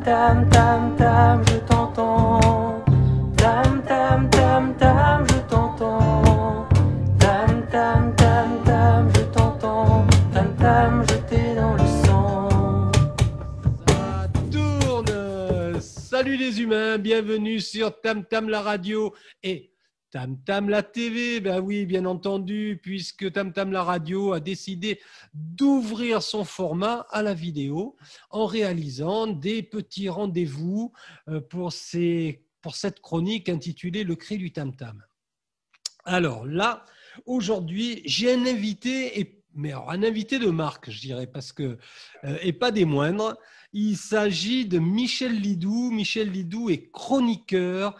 tam tam tam, je t'entends. Tam tam tam tam, je t'entends. Tam tam tam tam, je t'entends. Tam tam, je t'ai dans le sang. Ça tourne. Salut les humains, bienvenue sur Tam Tam la radio et Tam Tam la TV. Ben oui, bien entendu, puisque Tam Tam la radio a décidé d'ouvrir son format à la vidéo en réalisant des petits rendez-vous pour cette chronique intitulée Le cri du Tam Tam. Alors là, aujourd'hui, j'ai un invité, mais alors un invité de marque, je dirais, parce que, et pas des moindres. Il s'agit de Michel Lidou. Michel Lidou est chroniqueur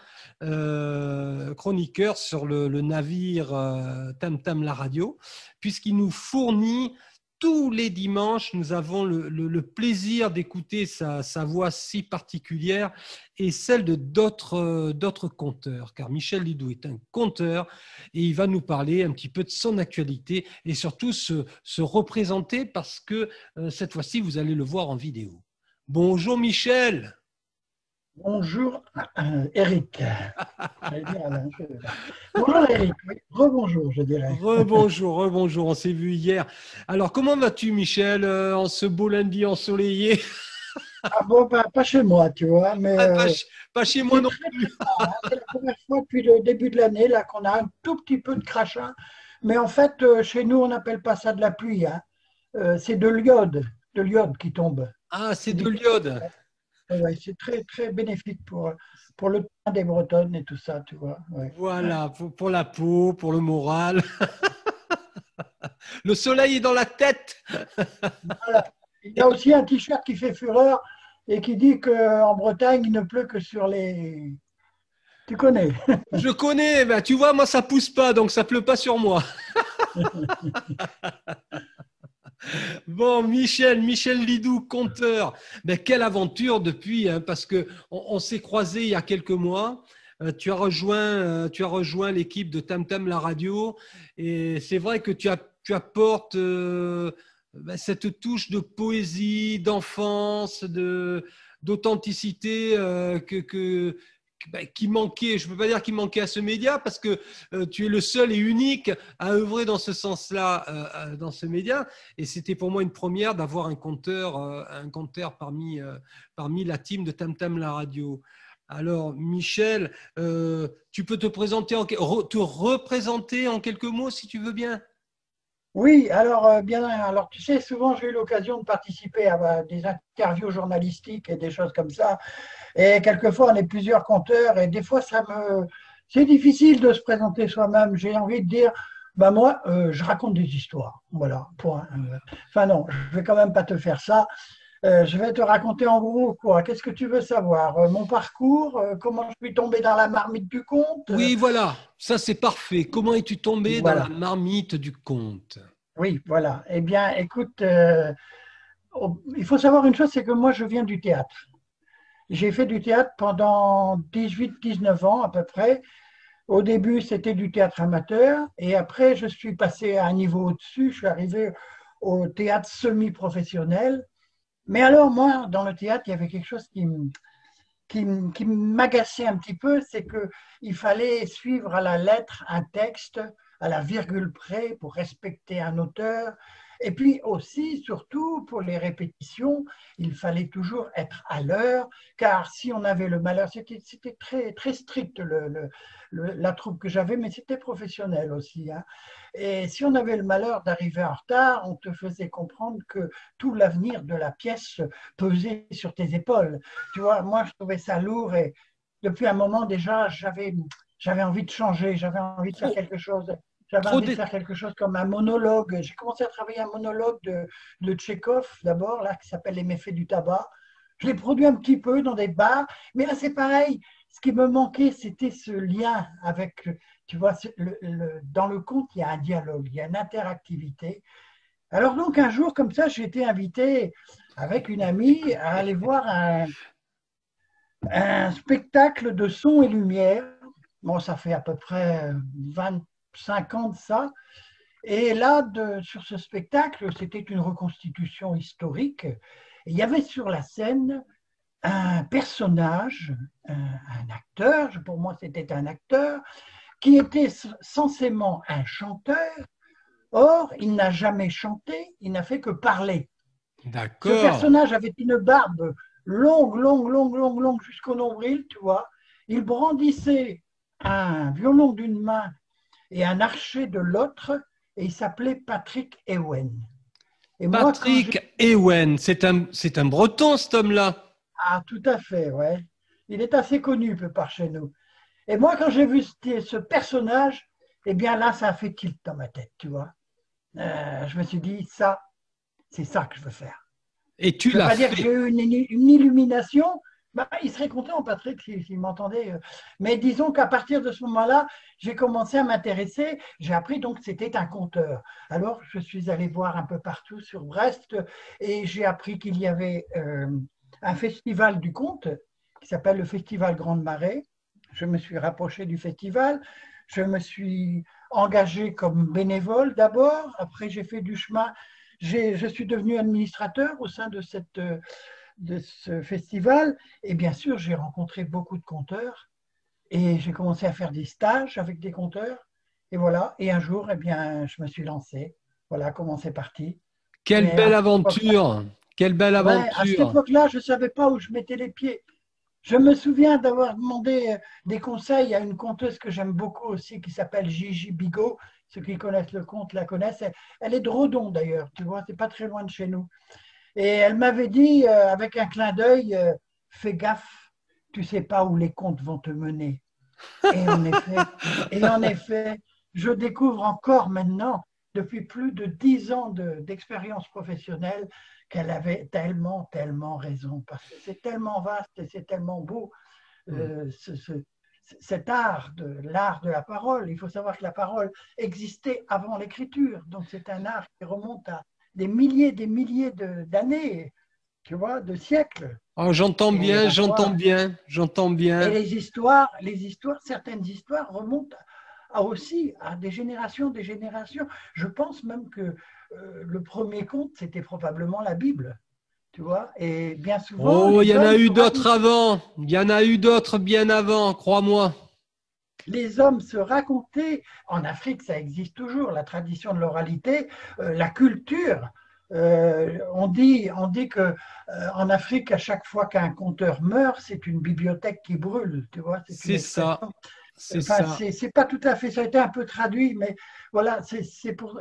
sur le navire Tam Tam la radio, puisqu'il nous fournit tous les dimanches, nous avons le plaisir d'écouter sa voix si particulière et celle de d'autres conteurs, car Michel Lidou est un conteur et il va nous parler un petit peu de son actualité et surtout se représenter parce que cette fois-ci, vous allez le voir en vidéo. Bonjour Michel. Bonjour Eric. J'allais dire Alain, bonjour Eric, oui. Rebonjour je dirais. Rebonjour, on s'est vu hier. Alors comment vas-tu Michel en ce beau lundi ensoleillé? Ah bon, pas chez moi, tu vois, mais Pas chez moi non plus. c'est la première fois depuis le début de l'année là qu'on a un tout petit peu de crachin. Mais en fait, chez nous, on n'appelle pas ça de la pluie, hein. C'est de l'iode qui tombe. Ah, c'est de l'iode. Ouais, c'est très, très bénéfique pour le teint des Bretonnes et tout ça, tu vois. Ouais. Voilà, pour la peau, pour le moral. Le soleil est dans la tête. Voilà. Il y a aussi un t-shirt qui fait fureur et qui dit qu'en Bretagne, il ne pleut que sur les... Tu connais. Je connais, ben, tu vois, moi ça pousse pas, donc ça pleut pas sur moi. Bon, Michel Lidou, conteur. Ben, quelle aventure depuis, hein, parce que on s'est croisés il y a quelques mois. Tu as rejoint l'équipe de Tam Tam la radio et c'est vrai que tu apportes ben, cette touche de poésie, d'enfance, d'authenticité qui manquait, je ne peux pas dire qu'il manquait à ce média parce que tu es le seul et unique à œuvrer dans ce sens-là dans ce média. Et c'était pour moi une première d'avoir un conteur parmi la team de Tam Tam la radio. Alors, Michel, tu peux te représenter en quelques mots si tu veux bien. Oui, alors bien, alors tu sais, souvent j'ai eu l'occasion de participer à des interviews journalistiques et des choses comme ça. Et quelquefois, on est plusieurs conteurs et des fois, c'est difficile de se présenter soi-même. J'ai envie de dire, bah moi, je raconte des histoires. Voilà, point. Enfin non, je vais quand même pas te faire ça. Je vais te raconter en gros quoi. Qu'est-ce que tu veux savoir? Mon parcours, comment je suis tombé dans la marmite du conte? Oui, voilà, ça c'est parfait. Comment es-tu tombé dans la Voilà. marmite du conte? Oui, voilà. Eh bien, écoute, il faut savoir une chose, c'est que moi, je viens du théâtre. J'ai fait du théâtre pendant 18-19 ans à peu près. Au début, c'était du théâtre amateur et après, je suis passé à un niveau au-dessus. Je suis arrivé au théâtre semi-professionnel. Mais alors, moi, dans le théâtre, il y avait quelque chose qui m'agaçait un petit peu, c'est qu'il fallait suivre à la lettre un texte, à la virgule près, pour respecter un auteur. Et puis aussi, surtout pour les répétitions, il fallait toujours être à l'heure, car si on avait le malheur, c'était très, très strict la troupe que j'avais, mais c'était professionnel aussi, hein. Et si on avait le malheur d'arriver en retard, on te faisait comprendre que tout l'avenir de la pièce pesait sur tes épaules. Tu vois, moi, je trouvais ça lourd et depuis un moment déjà, j'avais envie de changer, j'avais envie de faire Trop, quelque chose. J'avais trop envie de faire quelque chose comme un monologue. J'ai commencé à travailler un monologue de Tchekhov, d'abord, là, qui s'appelle Les méfaits du tabac. Je l'ai produit un petit peu dans des bars, mais là, c'est pareil. Ce qui me manquait, c'était ce lien avec, tu vois, dans le conte, il y a un dialogue, il y a une interactivité. Alors donc, un jour, comme ça, j'ai été invité avec une amie à aller voir un spectacle de son et lumière. Bon, ça fait à peu près 25 ans de ça. Et là, sur ce spectacle, c'était une reconstitution historique. Et il y avait sur la scène un personnage, un acteur, pour moi c'était un acteur, qui était censément un chanteur. Or, il n'a jamais chanté, il n'a fait que parler. Ce D'accord. personnage avait une barbe longue, longue, longue, longue, longue jusqu'au nombril, tu vois. Il brandissait un violon d'une main et un archet de l'autre, et il s'appelait Patrick Ewen. Et moi, quand j'ai... Patrick Ewen, c'est un breton, cet homme-là. Ah, tout à fait, ouais. Il est assez connu peu par chez nous. Et moi, quand j'ai vu ce personnage, eh bien là, ça a fait tilt dans ma tête, tu vois. Je me suis dit, ça, c'est ça que je veux faire. Et tu Je ne veux l'as pas dire que j'ai fait. eu une illumination. Bah, il serait content, Patrick, s'il m'entendait. Mais disons qu'à partir de ce moment-là, j'ai commencé à m'intéresser. J'ai appris donc que c'était un conteur. Alors, je suis allé voir un peu partout sur Brest et j'ai appris qu'il y avait un festival du conte qui s'appelle le Festival Grande Marée. Je me suis rapproché du festival. Je me suis engagé comme bénévole d'abord. Après, j'ai fait du chemin. Je suis devenu administrateur au sein de ce festival. Et bien sûr, j'ai rencontré beaucoup de conteurs et j'ai commencé à faire des stages avec des conteurs. Et voilà. Et un jour, eh bien, je me suis lancé. Voilà comment c'est parti. Quelle Mais belle aventure. Quelle belle ouais, à cette aventure. époque-là, je ne savais pas où je mettais les pieds. Je me souviens d'avoir demandé des conseils à une conteuse que j'aime beaucoup aussi, qui s'appelle Gigi Bigot. Ceux qui connaissent le conte la connaissent. Elle est de Redon d'ailleurs, tu vois, c'est pas très loin de chez nous. Et elle m'avait dit, avec un clin d'œil, fais gaffe, tu sais pas où les contes vont te mener. Et en effet, et en effet, je découvre encore maintenant, depuis plus de 10 ans d'expérience professionnelle, qu'elle avait tellement, tellement raison, parce que c'est tellement vaste et c'est tellement beau, Hmm. cet art, l'art de la parole. Il faut savoir que la parole existait avant l'écriture, donc c'est un art qui remonte à des milliers d'années, tu vois, de siècles. Oh, j'entends Et bien, la j'entends foi, bien, j'entends et bien. les histoires, certaines histoires remontent aussi à des générations, des générations. Je pense même que le premier conte, c'était probablement la Bible, tu vois. Et bien souvent, Oh, il y en a eu d'autres avant. Il y en a eu d'autres bien avant, crois-moi. les hommes se racontaient. En Afrique, ça existe toujours, la tradition de l'oralité, la culture. On dit que en Afrique, à chaque fois qu'un conteur meurt, c'est une bibliothèque qui brûle, tu vois, c'est une C'est ça, expression. c'est Enfin, ça. c'est pas tout à fait, ça a été un peu traduit, mais voilà, c'est pour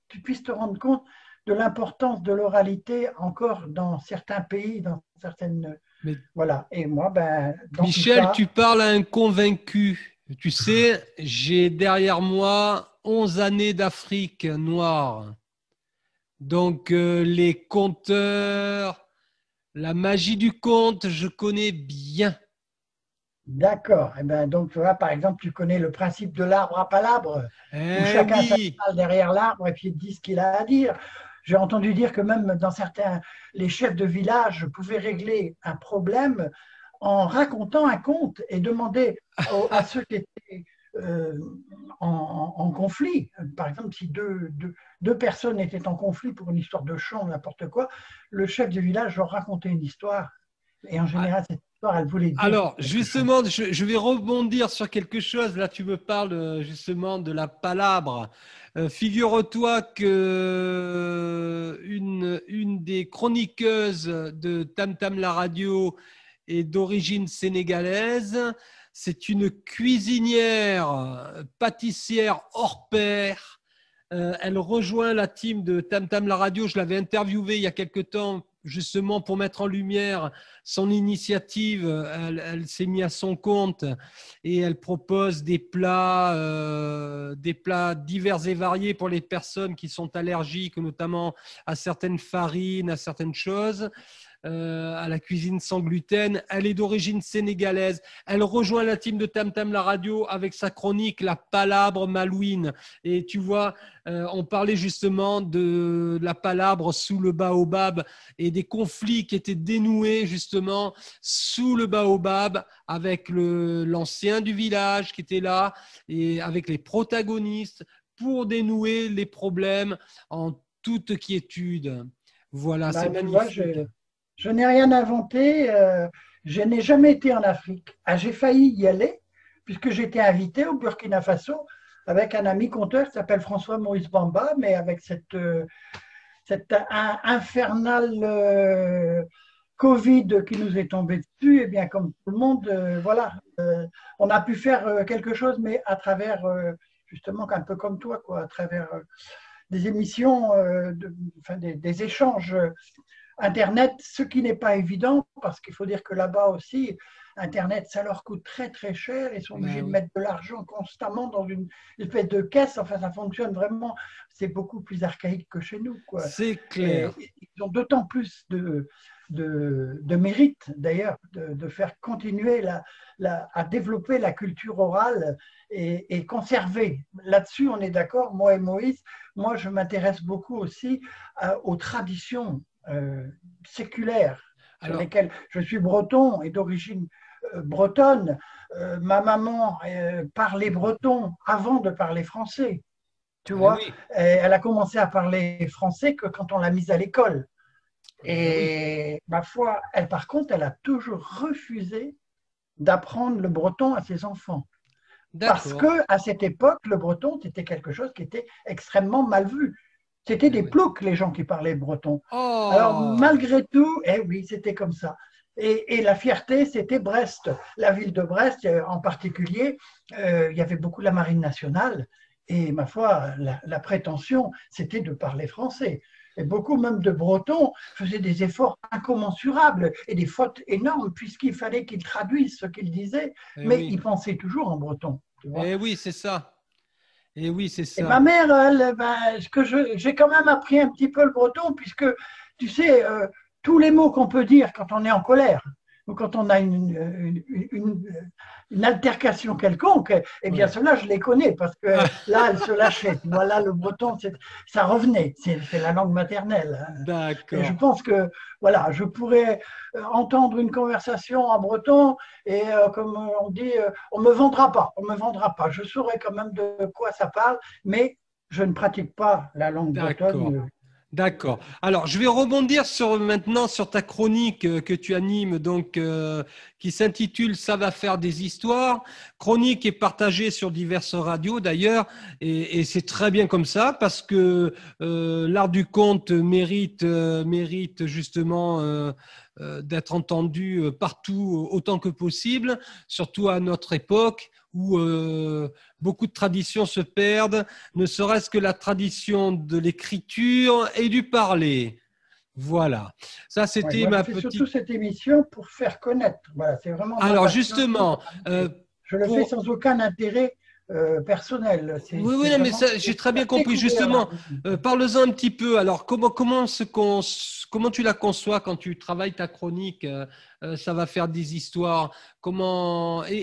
tu puisses te rendre compte de l'importance de l'oralité encore dans certains pays, dans certaines. Mais Voilà. Et moi, ben, dans tout Michel, ça, tu parles à un convaincu. Tu sais, j'ai derrière moi 11 années d'Afrique noire. Donc, les conteurs, la magie du conte, je connais bien. d'accord. Et ben, donc, tu vois, par exemple, tu connais le principe de l'arbre à palabre, où Eh chacun oui, s'installe derrière l'arbre et puis il dit ce qu'il a à dire. J'ai entendu dire que même dans certains, les chefs de village pouvaient régler un problème en racontant un conte et demander à ceux qui étaient euh, en conflit, par exemple, si deux personnes étaient en conflit pour une histoire de chant, n'importe quoi, le chef du village leur racontait une histoire. Et en général, cette histoire, elle voulait dire alors, quelque chose. justement, je vais rebondir sur quelque chose. Là, tu me parles justement de la palabre. Figure-toi que une des chroniqueuses de Tam Tam la radio est d'origine sénégalaise. C'est une cuisinière, pâtissière hors pair. Elle rejoint la team de Tam Tam la radio. Je l'avais interviewée il y a quelque temps justement pour mettre en lumière son initiative. Elle s'est mise à son compte et elle propose des plats divers et variés pour les personnes qui sont allergiques, notamment à certaines farines, à certaines choses. À la cuisine sans gluten. Elle est d'origine sénégalaise. Elle rejoint la team de Tam Tam la radio avec sa chronique La Palabre Malouine. Et tu vois, on parlait justement de la palabre sous le baobab et des conflits qui étaient dénoués justement sous le baobab avec l'ancien du village qui était là et avec les protagonistes pour dénouer les problèmes en toute quiétude. Voilà, c'est Bah, tu vois, magnifique. Je n'ai rien inventé. Je n'ai jamais été en Afrique. Ah, j'ai failli y aller, puisque j'étais invité au Burkina Faso avec un ami conteur qui s'appelle François-Maurice Bamba, mais avec cette infernale Covid qui nous est tombé dessus, et bien comme tout le monde, voilà, on a pu faire quelque chose, mais à travers, justement, un peu comme toi, quoi, à travers des émissions, enfin, des échanges Internet, ce qui n'est pas évident, parce qu'il faut dire que là-bas aussi, Internet, ça leur coûte très très cher. Ils sont obligés de oui. mettre de l'argent constamment dans une espèce de caisse. Enfin, ça fonctionne vraiment. C'est beaucoup plus archaïque que chez nous, quoi. C'est Et clair. ils ont d'autant plus de mérite, d'ailleurs, de faire continuer à développer la culture orale et conserver. Là-dessus, on est d'accord, moi et Moïse. Moi, je m'intéresse beaucoup aussi aux traditions séculaires sur Alors, lesquelles je suis breton et d'origine bretonne. Ma maman parlait breton avant de parler français. Tu eh vois, oui, elle a commencé à parler français que quand on l'a mise à l'école. eh oui, Et ma foi, elle, par contre, elle a toujours refusé d'apprendre le breton à ses enfants. Parce d'accord. que à cette époque, le breton, c'était quelque chose qui était extrêmement mal vu. C'était Eh des oui. ploucs, les gens qui parlaient breton. Alors, Oh, malgré tout, eh oui, c'était comme ça. Et la fierté, c'était Brest. La ville de Brest, en particulier, il y avait beaucoup la marine nationale. Et ma foi, la prétention, c'était de parler français. Et beaucoup même de Bretons faisaient des efforts incommensurables et des fautes énormes, puisqu'il fallait qu'ils traduisent ce qu'ils disaient, eh mais oui, ils pensaient toujours en breton. Tu vois. eh oui, c'est ça. Eh oui, c'est Et ma ça. mère, elle, ben, j'ai quand même appris un petit peu le breton, puisque, tu sais, tous les mots qu'on peut dire quand on est en colère, ou quand on a une altercation quelconque, eh bien, Oui. cela, je les connais, parce que Ah, là, elle se lâchait. Voilà, le breton, ça revenait, c'est la langue maternelle. Hein. Et je d'accord. pense que, voilà, je pourrais entendre une conversation en breton, et comme on dit, on ne me vendra pas, on me vendra pas. Je saurais quand même de quoi ça parle, mais je ne pratique pas la langue D'accord. bretonne. D'accord. Alors, je vais rebondir maintenant sur ta chronique que tu animes, donc qui s'intitule Ça va faire des histoires. Chronique est partagée sur diverses radios d'ailleurs, et c'est très bien comme ça parce que l'art du conte mérite justement d'être entendu partout autant que possible, surtout à notre époque où beaucoup de traditions se perdent, ne serait-ce que la tradition de l'écriture et du parler. Voilà. Ça, Ouais, c'était moi, je ma fais surtout petite. cette émission pour faire connaître. Voilà, c'est vraiment ma Alors, passion. justement, Je le fais pour. sans aucun intérêt personnel. Oui, oui, C'est non, mais vraiment ça, j'ai pour très bien faire compris. découvrir la Justement, musique. parle-en un petit peu. Alors, comment tu la conçois quand tu travailles ta chronique ça va faire des histoires.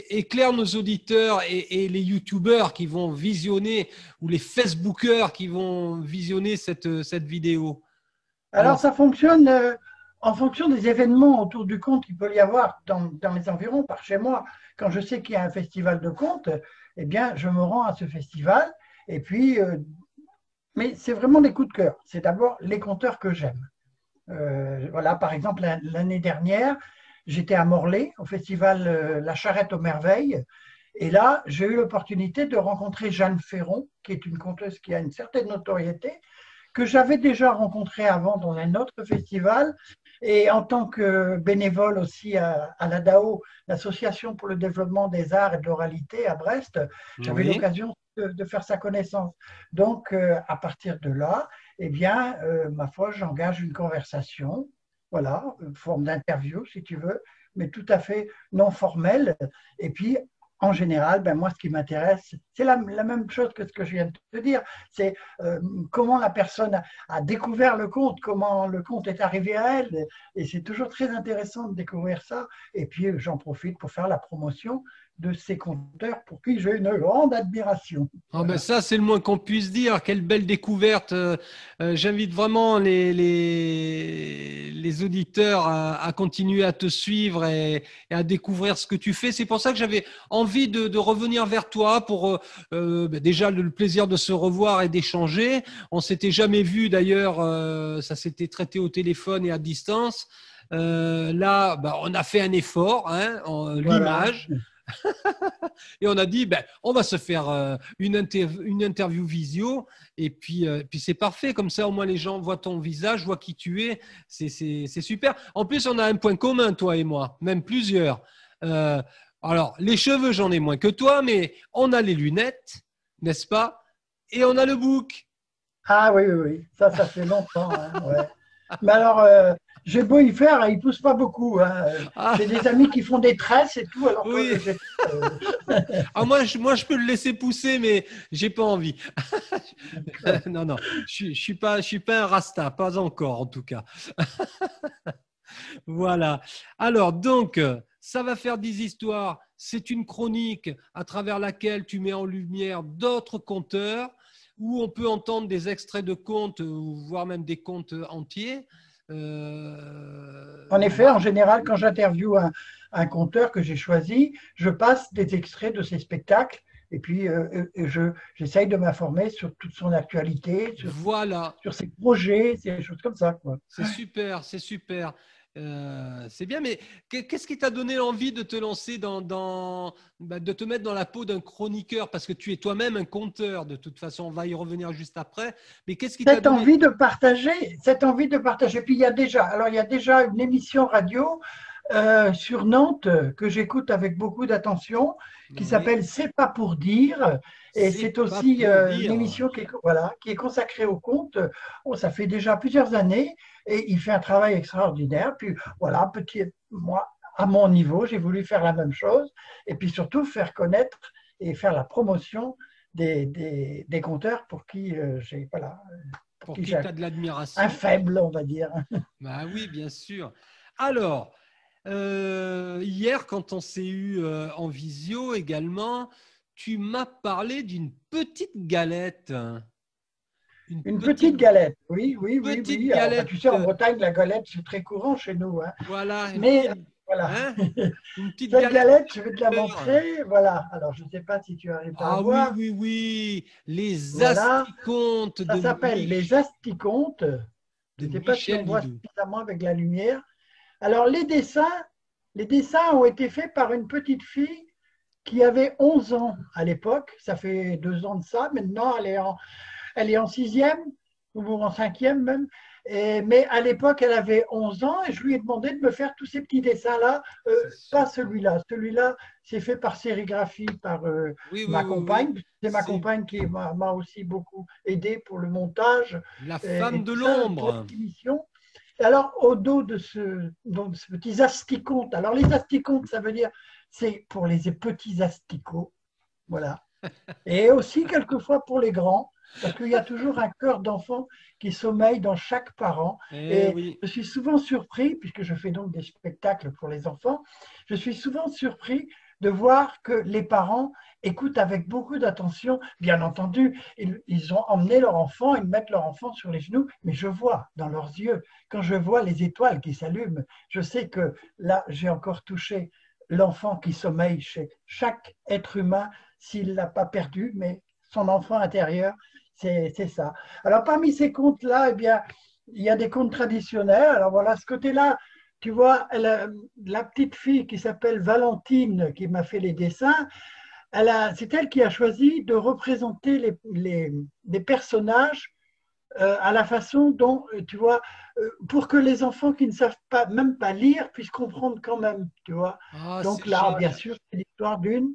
Éclaire nos auditeurs et les youtubeurs qui vont visionner ou les facebookers qui vont visionner cette vidéo. Alors, Alors, ça fonctionne en fonction des événements autour du conte qu'il peut y avoir dans les environs. Par chez moi, quand je sais qu'il y a un festival de conte, eh bien, je me rends à ce festival. Et puis, mais c'est vraiment des coups de cœur. C'est d'abord les conteurs que j'aime. Voilà, par exemple, l'année dernière, j'étais à Morlaix, au festival La Charrette aux Merveilles. Et là, j'ai eu l'opportunité de rencontrer Jeanne Ferron, qui est une conteuse qui a une certaine notoriété, que j'avais déjà rencontrée avant dans un autre festival. Et en tant que bénévole aussi à l'ADAO, l'Association pour le développement des arts et de l'oralité à Brest, j'avais oui, l'occasion de faire sa connaissance. Donc, à partir de là, eh bien, ma foi, j'engage une conversation, voilà, une forme d'interview si tu veux, mais tout à fait non formelle. Et puis, en général, ben moi, ce qui m'intéresse, c'est la même chose que ce que je viens de te dire. C'est comment la personne a découvert le conte, comment le conte est arrivé à elle. Et c'est toujours très intéressant de découvrir ça. Et puis, j'en profite pour faire la promotion de ces conteurs pour qui j'ai une grande admiration. ah ben Voilà. ça, c'est le moins qu'on puisse dire. Quelle belle découverte. J'invite vraiment les auditeurs à continuer à te suivre et à découvrir ce que tu fais. C'est pour ça que j'avais envie de revenir vers toi pour ben déjà le plaisir de se revoir et d'échanger. On s'était jamais vu d'ailleurs, ça s'était traité au téléphone et à distance. Là, bah, on a fait un effort, hein, Voilà. l'image. Et on a dit, ben, on va se faire une interview visio et puis c'est parfait. Comme ça, au moins, les gens voient ton visage, voient qui tu es. C'est super. En plus, on a un point commun, toi et moi, même plusieurs. Euh, alors, les cheveux, j'en ai moins que toi, mais on a les lunettes, n'est-ce pas? Et on a le bouc. Ah oui, oui, oui. Ça fait longtemps, hein, ouais. Mais alors, j'ai beau y faire, hein, il ne pousse pas beaucoup, hein. Ah, J'ai des amis qui font des tresses et tout, alors que oui. euh, Ah, moi, je peux le laisser pousser, mais j'ai pas envie. Non, non, je suis pas un rasta, pas encore en tout cas. Voilà. Alors, donc, ça va faire des histoires. C'est une chronique à travers laquelle tu mets en lumière d'autres conteurs où on peut entendre des extraits de contes, voire même des contes entiers. En effet, Voilà. en général, quand j'interviewe un conteur que j'ai choisi, je passe des extraits de ses spectacles et puis j'essaye de m'informer sur toute son actualité, Voilà. sur ses projets, des choses comme ça, quoi. C'est super, c'est super. C'est bien, mais qu'est-ce qui t'a donné l'envie de te lancer de te mettre dans la peau d'un chroniqueur? Parce que tu es toi-même un conteur, de toute façon, on va y revenir juste après. Mais qu'est-ce qui t'a Cette donné? envie de partager, cette envie de partager. Puis il y a déjà une émission radio sur Nantes que j'écoute avec beaucoup d'attention, qui Oui, s'appelle C'est pas pour dire. Et c'est c'est pas aussi pour une dire. émission qui est consacrée au conte. Oh, ça fait déjà plusieurs années et il fait un travail extraordinaire. Puis voilà, moi, à mon niveau, j'ai voulu faire la même chose et puis surtout faire connaître et faire la promotion des conteurs pour Pour qui qui j'ai tu as de un l'admiration? faible, on va dire. Bah oui, bien sûr. Alors, hier, quand on s'est eu en visio également, tu m'as parlé d'une petite galette. Une Une petite galette, oui, oui, oui, petite oui. Alors, bah, galette. tu sais, en Bretagne, la galette, c'est très courant chez nous, hein. Voilà, une Mais petite, voilà, hein, une petite cette galette galette, je vais te la beurre. montrer. Voilà. Alors, je ne sais pas si tu arrives à la Ah oui, voir. oui, oui, les Voilà. asticontes Ça s'appelle les asticontes. Je de ne sais pas si Michel on voit Didou. suffisamment avec la lumière. Alors, les dessins ont été faits par une petite fille qui avait 11 ans à l'époque. Ça fait 2 ans de ça. Maintenant, elle est en sixième ou en cinquième même. Mais à l'époque, elle avait 11 ans et je lui ai demandé de me faire tous ces petits dessins-là. C'est Pas super. celui-là. Celui-là, c'est fait par sérigraphie par Oui, oui, ma oui, oui. compagne. C'est ma C'est compagne qui m'a aussi beaucoup aidé pour le montage la et femme de tout ça pour l'ombre. l'émission. Et alors, au dos de ce petit asticonte, alors les asticontes, ça veut dire, c'est pour les petits asticots, voilà. Et aussi quelquefois pour les grands, parce qu'il y a toujours un cœur d'enfant qui sommeille dans chaque parent. Eh Et oui, je suis souvent surpris, puisque je fais donc des spectacles pour les enfants, je suis souvent surpris de voir que les parents écoutent avec beaucoup d'attention. Bien entendu, ils ont emmené leur enfant, ils mettent leur enfant sur les genoux, mais je vois dans leurs yeux, quand je vois les étoiles qui s'allument, je sais que là, j'ai encore touché l'enfant qui sommeille chez chaque être humain s'il ne l'a pas perdu, mais son enfant intérieur, c'est ça. Alors, parmi ces contes-là, eh bien, il y a des contes traditionnels. Alors, voilà, ce côté-là, tu vois, la petite fille qui s'appelle Valentine, qui m'a fait les dessins, c'est elle qui a choisi de représenter les personnages à la façon dont, tu vois, pour que les enfants qui ne savent pas, même pas lire puissent comprendre quand même, tu vois. ah, Donc c'est là, bien génial. sûr, c'est l'histoire d'une,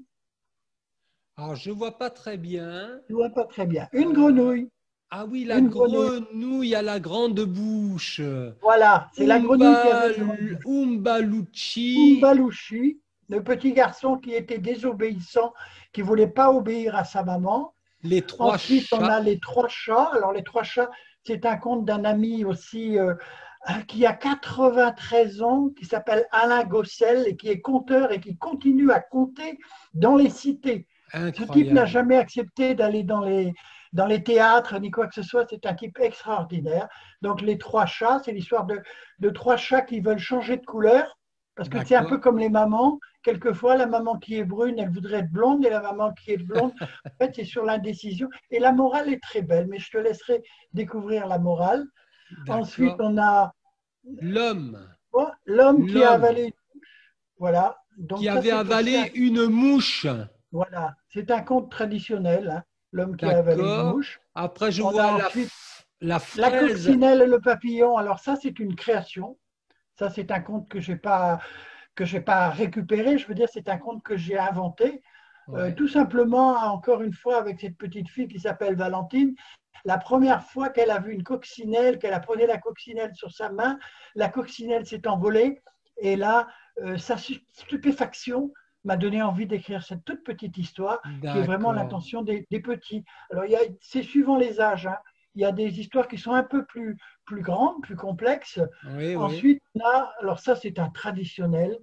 Alors, je vois pas très bien. tu vois pas très bien, une Euh, grenouille. ah oui, la Une grenouille. grenouille à la grande bouche. Voilà, c'est la grenouille qui avait une grande bouche. Umbalucci. Umbalushi, le petit garçon qui était désobéissant, qui ne voulait pas obéir à sa maman. Les trois Ensuite, on chats. a les trois chats. Alors, les trois chats, c'est un conte d'un ami aussi qui a 93 ans, qui s'appelle Alain Gossel et qui est conteur et qui continue à compter dans les cités. Ce type n'a Incroyable. jamais accepté d'aller dans les théâtres ni quoi que ce soit. C'est un type extraordinaire. Donc, les trois chats, c'est l'histoire de trois chats qui veulent changer de couleur. Parce que c'est un peu D'accord. comme les mamans. Quelquefois, la maman qui est brune, elle voudrait être blonde, et la maman qui est blonde, en fait, c'est sur l'indécision. Et la morale est très belle, mais je te laisserai découvrir la morale. Ensuite, D'accord. on a L'homme. L'homme qui a L'homme avalé une mouche. Voilà. Donc qui ça, avait c'est aussi avalé une mouche. voilà. C'est un conte traditionnel, hein, l'homme qui a avalé une D'accord. mouche. Après, je On a vois ensuite la la fraise. coccinelle et le papillon. Alors ça, c'est une création. Ça, c'est un conte que j'ai pas récupéré. Je veux dire, c'est un conte que j'ai inventé. Ouais. Tout simplement, encore une fois, avec cette petite fille qui s'appelle Valentine, la première fois qu'elle a vu une coccinelle, qu'elle a pris la coccinelle sur sa main, la coccinelle s'est envolée. Et là, sa stupéfaction m'a donné envie d'écrire cette toute petite histoire qui est vraiment D'accord. l'intention des petits. Alors, c'est suivant les âges, hein. Il y a des histoires qui sont un peu plus grandes, plus complexes. Oui, oui. Ensuite, là, alors ça, c'est un traditionnel,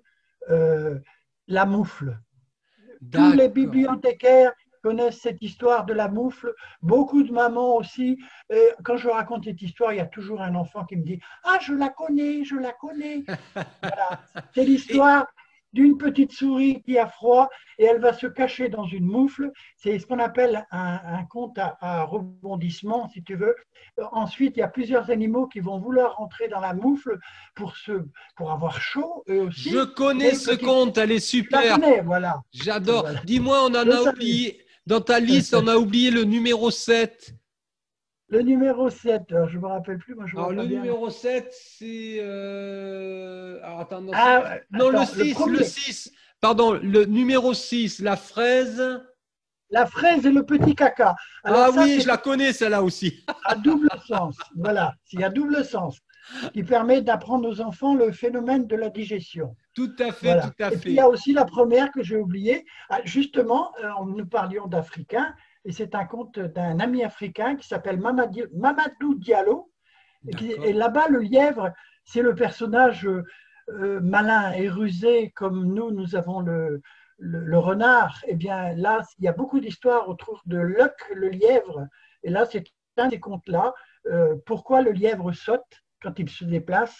euh, la moufle. Tous les D'accord. bibliothécaires connaissent cette histoire de la moufle. Beaucoup de mamans aussi. Et quand je raconte cette histoire, il y a toujours un enfant qui me dit ah, je la connais, je la connais. Voilà. C'est Et l'histoire d'une petite souris qui a froid et elle va se cacher dans une moufle. C'est ce qu'on appelle un conte à rebondissement, si tu veux. Ensuite, il y a plusieurs animaux qui vont vouloir rentrer dans la moufle pour avoir chaud, eux je aussi. Et connais le ce petit, conte, elle est tu la super. connais, voilà. J'adore. Voilà. Dis-moi, on en Je a savais. oublié. Dans ta liste, on a oublié le numéro 7. Le numéro 7, alors, je ne me rappelle plus, moi je ne Alors, vois pas le bien. numéro 7, c'est. Alors, attends, non, Ah, non, le attends, le 6, le premier, 6. Pardon, le numéro 6, la fraise. la fraise et le petit caca. Alors Ah ça, oui, je c'est la connais, celle-là aussi. à double sens. Voilà, il y a double sens qui permet d'apprendre aux enfants le phénomène de la digestion. Tout à fait, tout Voilà. à Et puis il y a fait. aussi la première que j'ai oubliée. Ah, justement, nous parlions d'Africains, et c'est un conte d'un ami africain qui s'appelle Mamadou Diallo. Et D'accord. là-bas, le lièvre, c'est le personnage malin et rusé comme nous avons le renard. Eh bien là, il y a beaucoup d'histoires autour de Luck, le lièvre. Et là, c'est un des contes-là. Pourquoi le lièvre saute quand il se déplace?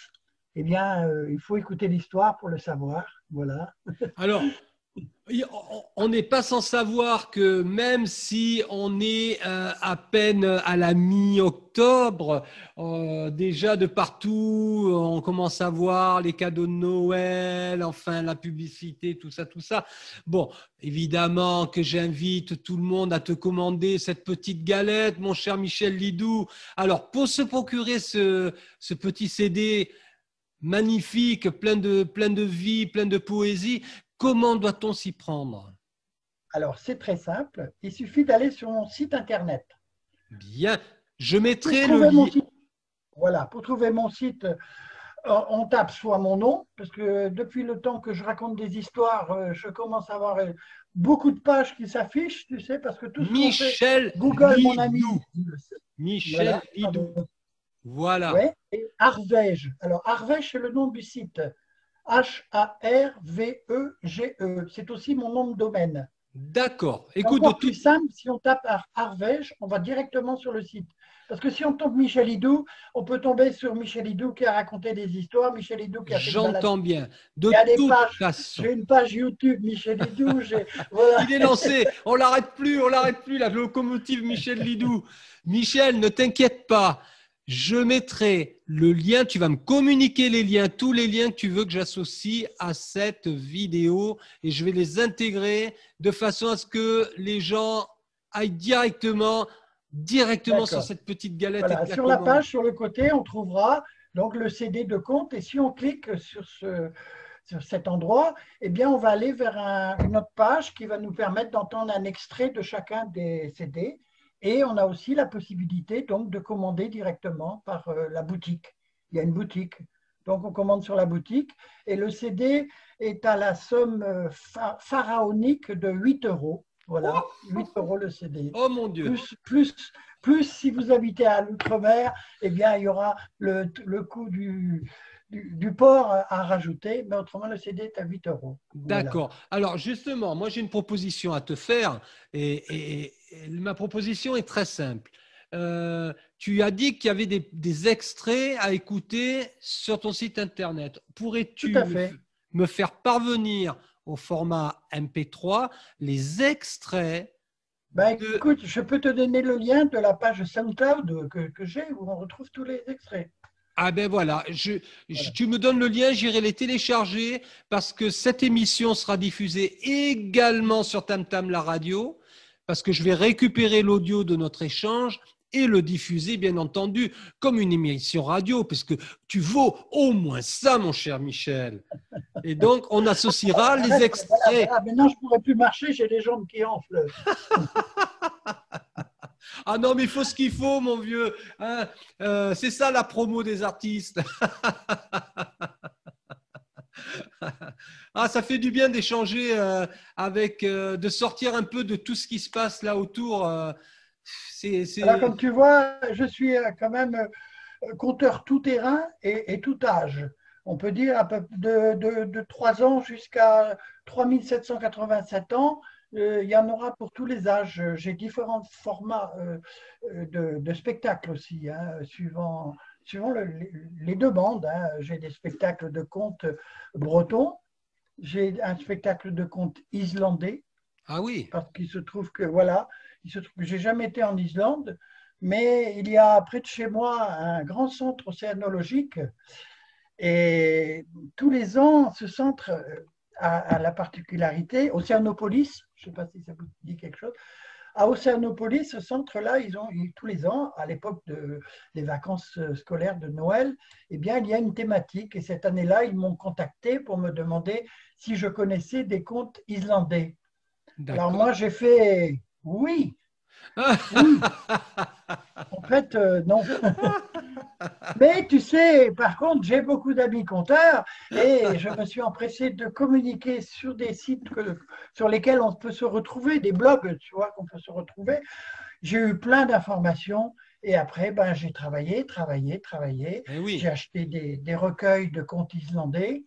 Eh bien, il faut écouter l'histoire pour le savoir. Voilà. Alors, on n'est pas sans savoir que même si on est à peine à la mi-octobre, déjà de partout, on commence à voir les cadeaux de Noël, enfin la publicité, tout ça, tout ça. Bon, évidemment que j'invite tout le monde à te commander cette petite galette, mon cher Michel Lidou. Alors, pour se procurer ce petit CD magnifique, plein de vie, plein de poésie, comment doit-on s'y prendre? Alors, c'est très simple. Il suffit d'aller sur mon site internet. Bien, je Pour mettrai le trouver mon lien. site, voilà, pour trouver mon site, on tape soit mon nom, parce que depuis le temps que je raconte des histoires, je commence à avoir beaucoup de pages qui s'affichent, tu sais, parce que tout ce qu'on fait, Michel Google, mon ami, Lidou. Michel voilà, Lidou. Voilà. ouais, et Arvège. Alors, Arvège, c'est le nom du site. Harvege. C'est aussi mon nom de domaine. D'accord. C'est Écoute, de encore plus tout. simple, si on tape Arvège, on va directement sur le site. Parce que si on tombe Michel Hidou, on peut tomber sur Michel Hidou qui a raconté des histoires, Michel Hidou qui a fait une balade. J'entends bien. Il De y a des toute pages. façon. J'ai une page YouTube, Michel Hidou. Voilà. Il est lancé. On l'arrête plus, la locomotive Michel Lidou. Michel, ne t'inquiète pas. Je mettrai le lien, tu vas me communiquer les liens, tous les liens que tu veux que j'associe à cette vidéo et je vais les intégrer de façon à ce que les gens aillent directement sur D'accord. cette petite galette et Voilà. te la Sur la commandent. page, sur le côté, on trouvera donc le CD de compte. Et si on clique sur cet endroit, eh bien, on va aller vers une autre page qui va nous permettre d'entendre un extrait de chacun des CD. Et on a aussi la possibilité donc de commander directement par la boutique. Il y a une boutique. Donc, on commande sur la boutique et le CD est à la somme pharaonique de 8 euros. Voilà, 8 euros le CD. Oh mon Dieu. Plus si vous habitez à l'outre-mer, eh bien, il y aura le coût du port à rajouter, mais autrement, le CD est à 8 euros. Voilà. D'accord. Alors justement, moi j'ai une proposition à te faire et ma proposition est très simple. Tu as dit qu'il y avait des extraits à écouter sur ton site internet. Tout Pourrais-tu à fait. me faire parvenir au format MP3 les extraits Ben, de… écoute, je peux te donner le lien de la page SoundCloud que j'ai où on retrouve tous les extraits. Ah ben voilà, tu me donnes le lien, j'irai les télécharger parce que cette émission sera diffusée également sur Tam Tam la radio, parce que je vais récupérer l'audio de notre échange et le diffuser, bien entendu, comme une émission radio, puisque tu vaux au moins ça, mon cher Michel. Et donc, on associera les Arrête, extraits. voilà, maintenant, je ne pourrais plus marcher, j'ai les jambes qui enflent. Ah non, mais il faut ce qu'il faut, mon vieux. Hein. C'est ça la promo des artistes. Ah, ça fait du bien d'échanger avec, de sortir un peu de tout ce qui se passe là autour. Alors, comme tu vois, je suis quand même conteur tout terrain et tout âge. On peut dire à peu de 3 ans jusqu'à 3787 ans. Il y en aura pour tous les âges. J'ai différents formats de spectacles aussi, hein, suivant les demandes. Hein. J'ai des spectacles de contes bretons, j'ai un spectacle de contes islandais, Ah oui, parce qu'il se trouve que, voilà, il se trouve que j'ai jamais été en Islande, mais il y a près de chez moi un grand centre océanologique et tous les ans, ce centre a la particularité, Océanopolis, je ne sais pas si ça vous dit quelque chose, à Océanopolis, ce centre-là, tous les ans, à l'époque des vacances scolaires de Noël, eh bien, il y a une thématique. Et cette année-là, ils m'ont contacté pour me demander si je connaissais des contes islandais. Alors d'accord. moi, j'ai fait oui, oui. En fait, non. Mais tu sais, par contre, j'ai beaucoup d'amis conteurs et je me suis empressé de communiquer sur des sites sur lesquels on peut se retrouver, des blogs, tu vois, qu'on peut se retrouver. J'ai eu plein d'informations et après, ben, j'ai travaillé. Eh oui, J'ai acheté des recueils de contes islandais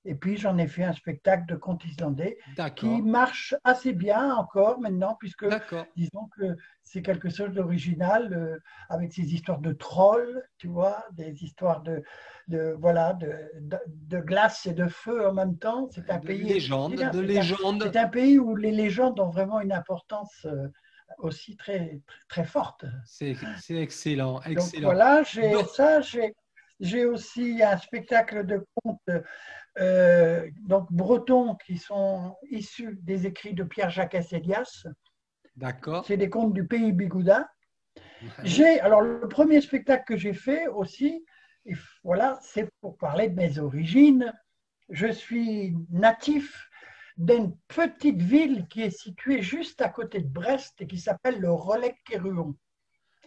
et puis j'en ai fait un spectacle de contes islandais qui d'accord, marche assez bien encore maintenant, puisque d'accord. disons que c'est quelque chose d'original avec ces histoires de trolls, tu vois, des histoires voilà, de glace et de feu en même temps. C'est un De pays légende, extraordinaire. de légende. C'est un pays où les légendes ont vraiment une importance aussi très forte. C'est excellent, Donc excellent. voilà, j'ai Donc, ça, j'ai aussi un spectacle de contes donc bretons qui sont issus des écrits de Pierre-Jacques Asselias. d'accord. C'est des contes du pays Bigoudin. Ouais. Alors le premier spectacle que j'ai fait aussi, et voilà, c'est pour parler de mes origines. Je suis natif d'une petite ville qui est située juste à côté de Brest et qui s'appelle le Relecq-Kerhuon.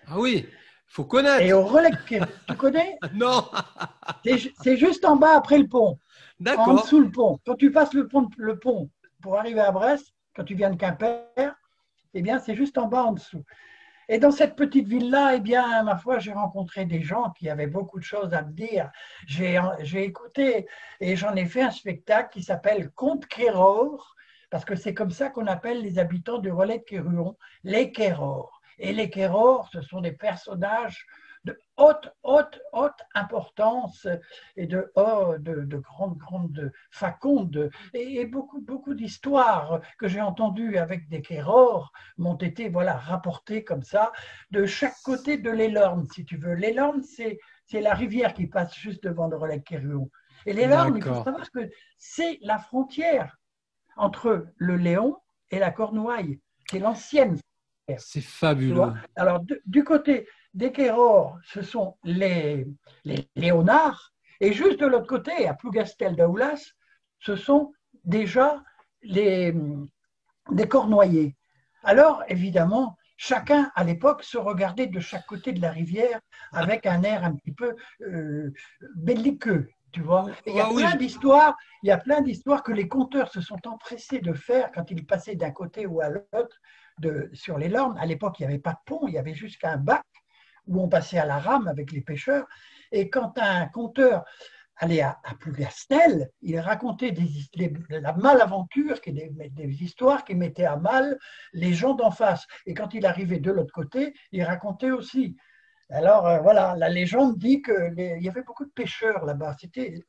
Ah oui, faut Et connaître. au Relecq-Kerhuon, tu connais? Non, C'est juste en bas après le pont. En d'accord. dessous le pont. Quand tu passes le pont pour arriver à Brest, quand tu viens de Quimper, eh bien, c'est juste en bas en dessous. Et dans cette petite ville-là, eh bien, ma foi, j'ai rencontré des gens qui avaient beaucoup de choses à me dire. J'ai écouté et j'en ai fait un spectacle qui s'appelle Conte Kéror, parce que c'est comme ça qu'on appelle les habitants du Relecq-Kerhuon, les Kérors. Et les Kérors, ce sont des personnages de haute importance et de grande faconde. Et beaucoup d'histoires que j'ai entendues avec des Kérors m'ont été voilà, rapportées comme ça, de chaque côté de l'Elorn, si tu veux. L'Elorn, c'est la rivière qui passe juste devant le Relecq-Kerhuon. Et l'Elorn, il faut D'accord. savoir que c'est la frontière entre le Léon et la Cornouaille. C'est l'ancienne frontière. C'est Tu vois. fabuleux. Alors, du côté des Kérors, ce sont les Léonards, et juste de l'autre côté, à Plougastel d'Aoulas, ce sont déjà des Cornoyers. Alors, évidemment, chacun, à l'époque, se regardait de chaque côté de la rivière avec un air un petit peu belliqueux, tu vois. Et Ah oui, il y a plein d'histoires que les conteurs se sont empressés de faire quand ils passaient d'un côté ou à l'autre sur les Lornes. À l'époque, il n'y avait pas de pont, il y avait juste un bac où on passait à la rame avec les pêcheurs. Et quand un conteur allait à Plougastel, il racontait la malaventure, des histoires qui mettaient à mal les gens d'en face. Et quand il arrivait de l'autre côté, il racontait aussi Alors voilà, la légende dit il y avait beaucoup de pêcheurs là-bas.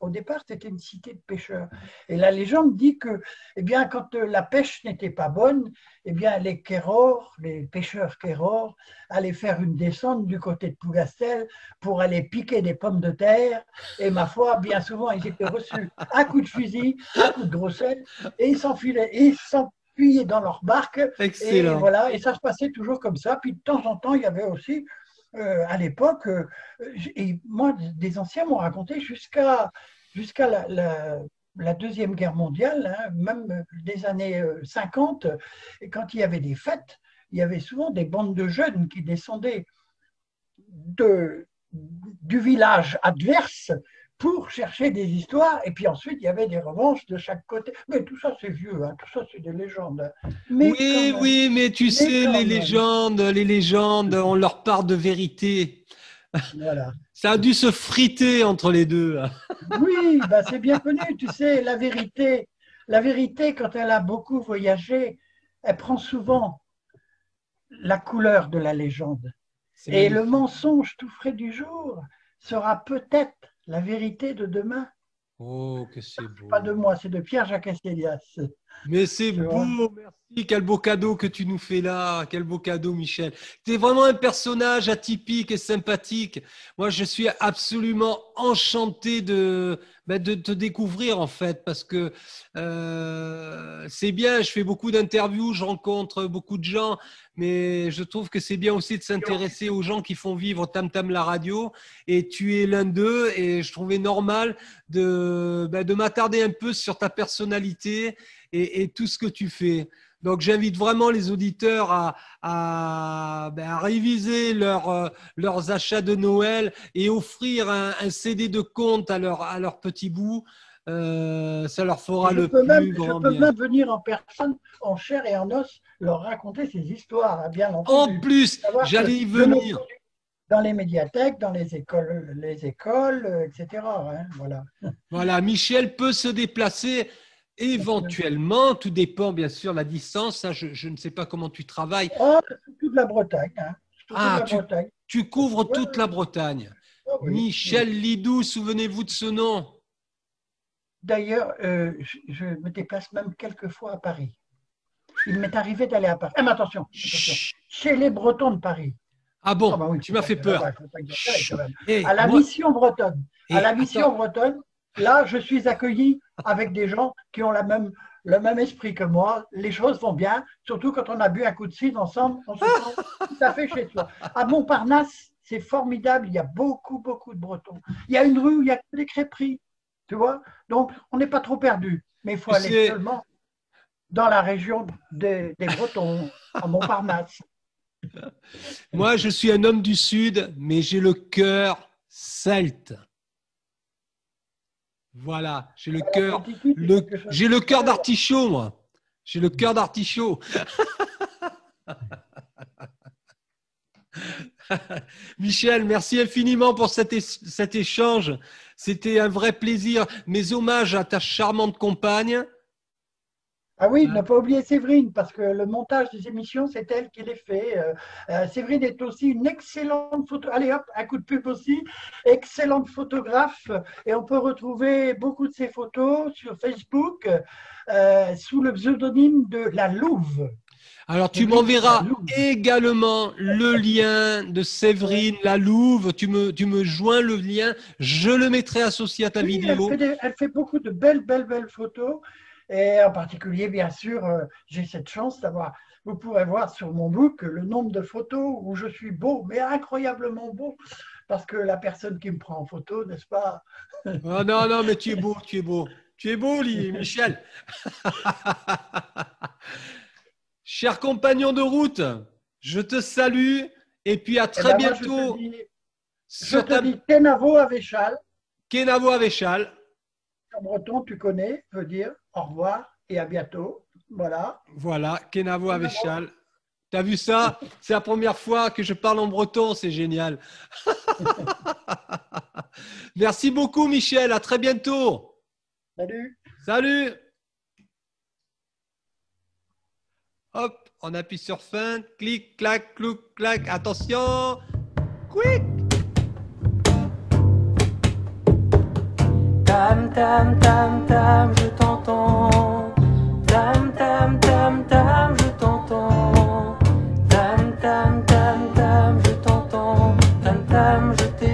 Au départ, c'était une cité de pêcheurs. Et la légende dit que, eh bien, quand la pêche n'était pas bonne, eh bien, les Kérors, les pêcheurs Kérors, allaient faire une descente du côté de Plougastel pour aller piquer des pommes de terre. Et ma foi, bien souvent, ils étaient reçus à coups de fusil, à coups de grosselle, et ils s'enfilaient, et ils s'enfuyaient dans leur barque. Et Excellent. voilà, et ça se passait toujours comme ça. Puis de temps en temps, il y avait aussi à l'époque, et moi, des anciens m'ont raconté jusqu'à la Deuxième Guerre mondiale, hein, même des années 50, et quand il y avait des fêtes, il y avait souvent des bandes de jeunes qui descendaient de, du village adverse pour chercher des histoires, et puis ensuite il y avait des revanches de chaque côté. Mais tout ça c'est vieux, hein, tout ça c'est des légendes. Mais quand Oui, même, oui, mais tu mais sais, quand même, les légendes ont leur part de vérité. voilà. Ça a dû se friter entre les deux. Oui, bah c'est bien connu, tu sais, la vérité, quand elle a beaucoup voyagé, elle prend souvent la couleur de la légende. C'est Et le magnifique. mensonge tout frais du jour sera peut-être la vérité de demain. Oh, que c'est Pas de beau. moi, c'est de Pierre-Jacques Estiélias. Mais c'est Tu beau, vois. merci. Quel beau cadeau que tu nous fais là. Quel beau cadeau, Michel. Tu es vraiment un personnage atypique et sympathique. Moi, je suis absolument enchanté de te découvrir, en fait, parce que c'est bien. Je fais beaucoup d'interviews, je rencontre beaucoup de gens, mais je trouve que c'est bien aussi de s'intéresser aux gens qui font vivre Tam Tam la radio. Et tu es l'un d'eux, et je trouvais normal de m'attarder un peu sur ta personnalité et tout ce que tu fais. Donc, j'invite vraiment les auditeurs à réviser leurs achats de Noël et offrir un CD de conte à leur petit bout. Ça leur Et fera le plus je grand peux bien. même venir en personne, en chair et en os, leur raconter ces histoires, hein, bien En entendu. plus, Savoir que j'allais y je les venir. produis dans les médiathèques, dans les écoles, etc. Hein, voilà. Voilà, Michel peut se déplacer éventuellement, tout dépend bien sûr de la distance. Ça, je ne sais pas comment tu travailles. Oh, surtout de la Bretagne, hein, surtout de Ah, la Bretagne. tu couvres Ouais, toute la Bretagne. ah oui, oui. Michel Lidou, souvenez-vous de ce nom. D'ailleurs, je me déplace même quelques fois à Paris. Il m'est arrivé d'aller à Paris. Ah, mais attention, attention. Chut. Chez les Bretons de Paris. Ah Ah bon, bah oui, tu m'as fait peur. faut pas exagérer quand Chut. même. À Et la moi, mission bretonne. À et la mission attends, bretonne, là, je suis accueilli avec des gens qui ont le même esprit que moi. Les choses vont bien, surtout quand on a bu un coup de cidre ensemble, on se sent tout à fait chez soi. À Montparnasse, c'est formidable, il y a beaucoup, beaucoup de Bretons. Il y a une rue où il y a que des crêperies, tu vois. Donc, on n'est pas trop perdu, mais il faut tu aller sais, seulement dans la région des Bretons, à Montparnasse. moi je suis un homme du Sud, mais j'ai le cœur celte. Voilà, La celtitude, c'est quelque chose j'ai de le cœur super. d'artichaut, moi. J'ai le cœur d'artichaut. Michel, merci infiniment pour cet échange. C'était un vrai plaisir. Mes hommages à ta charmante compagne. Ah oui, ne pas oublier Séverine, parce que le montage des émissions, c'est elle qui les fait. Séverine est aussi une excellente photo. Allez hop, un coup de pub aussi. Excellente photographe. Et on peut retrouver beaucoup de ses photos sur Facebook sous le pseudonyme de La Louve. Alors, tu Séverine, La m'enverras Louve. également le lien de Ouais. Séverine Lalouve. Tu me joins le lien. Je le mettrai associé à ta Oui, vidéo. elle fait beaucoup de belles, belles, belles photos. Et en particulier, bien sûr, j'ai cette chance d'avoir, vous pourrez voir sur mon book le nombre de photos où je suis beau, mais incroyablement beau, parce que la personne qui me prend en photo, n'est-ce pas? Oh non, non, mais tu es beau, tu es beau. Tu es beau, Michel. Cher compagnon de route, je te salue et puis à Eh très bien, moi, bientôt je sur te ta dis Kenavo Avéchal. Kenavo Avéchal. En breton, tu connais, veut dire au revoir et à bientôt. Voilà. Voilà, Kenavo Kenavo. Avéchal. T'as vu ça? C'est la première fois que je parle en breton, c'est génial. Merci beaucoup, Michel. À très bientôt. Salut. Salut. Hop, on appuie sur fin. Clic, clac, clouc, clac. Attention. quick. Tam tam tam tam, je t'entends. Tam tam tam tam, je t'entends. Tam tam tam tam, je t'entends. Tam tam, je t'ai